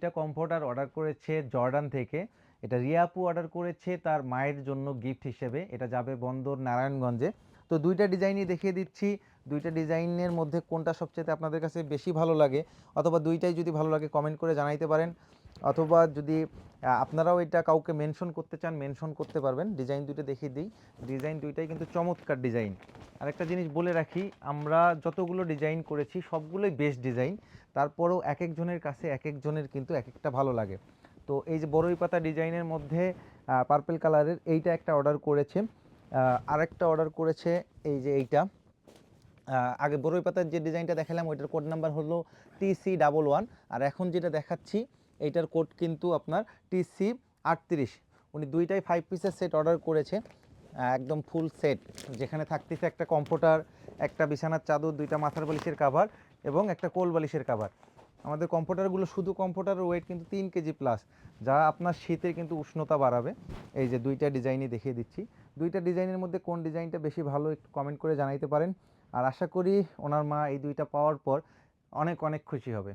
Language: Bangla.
এটা কমফোর্টার অর্ডার করেছে জর্ডান থেকে। এটা রিয়া আপু অর্ডার করেছে তার মায়ের জন্য গিফট হিসেবে। এটা যাবে বন্দর নারায়ণগঞ্জে। তো দুইটা ডিজাইনই দেখিয়ে দিচ্ছি। দুইটা ডিজাইনের মধ্যে কোনটা সবচেয়ে আপনাদের কাছে বেশি ভালো লাগে, অথবা দুইটাই যদি ভালো লাগে কমেন্ট করে জানাইতে পারেন, অথবা যদি আপনারাও এটা কাউকে মেনশন করতে চান মেনশন করতে পারবেন। ডিজাইন দুইটা দেখিয়ে দিই। ডিজাইন দুইটাই কিন্তু চমৎকার ডিজাইন। আরেকটা জিনিস বলে রাখি, আমরা যতগুলো ডিজাইন করেছি সবগুলোই বেস্ট ডিজাইন। তারপরেও এক একজনের কাছে এক একজনের কিন্তু এক একটা ভালো লাগে। তো এই যে বড়ই পাতা ডিজাইনের মধ্যে পার্পল কালারের এইটা একটা অর্ডার করেছে, আরেকটা অর্ডার করেছে এই যে এইটা। আগে বড়ই পাতার যে ডিজাইনটা দেখালাম ওইটার কোড নাম্বার হলো TC11, আর এখন যেটা দেখাচ্ছি এইটার কোড কিন্তু আপনার TC38। উনি দুইটাই 5 পিসের সেট অর্ডার করেছে, একদম ফুল সেট, যেখানে থাকতেছে একটা কমফোর্টার, একটা বিছানার চাদর, দুইটা মাথার বালিশের কাভার এবং একটা কোল বালিশের কাভার। আমাদের কমফোর্টারগুলো শুধু কমফোর্টারের ওয়েট কিন্তু 3 কেজি প্লাস, যা আপনার শীতে কিন্তু উষ্ণতা বাড়াবে। এই যে দুইটা ডিজাইনই দেখিয়ে দিচ্ছি। দুইটা ডিজাইনের মধ্যে কোন ডিজাইনটা বেশি ভালো একটু কমেন্ট করে জানাইতে পারেন। আর আশা করি ওনার মা এই দুইটা পাওয়ার পর অনেক অনেক খুশি হবে।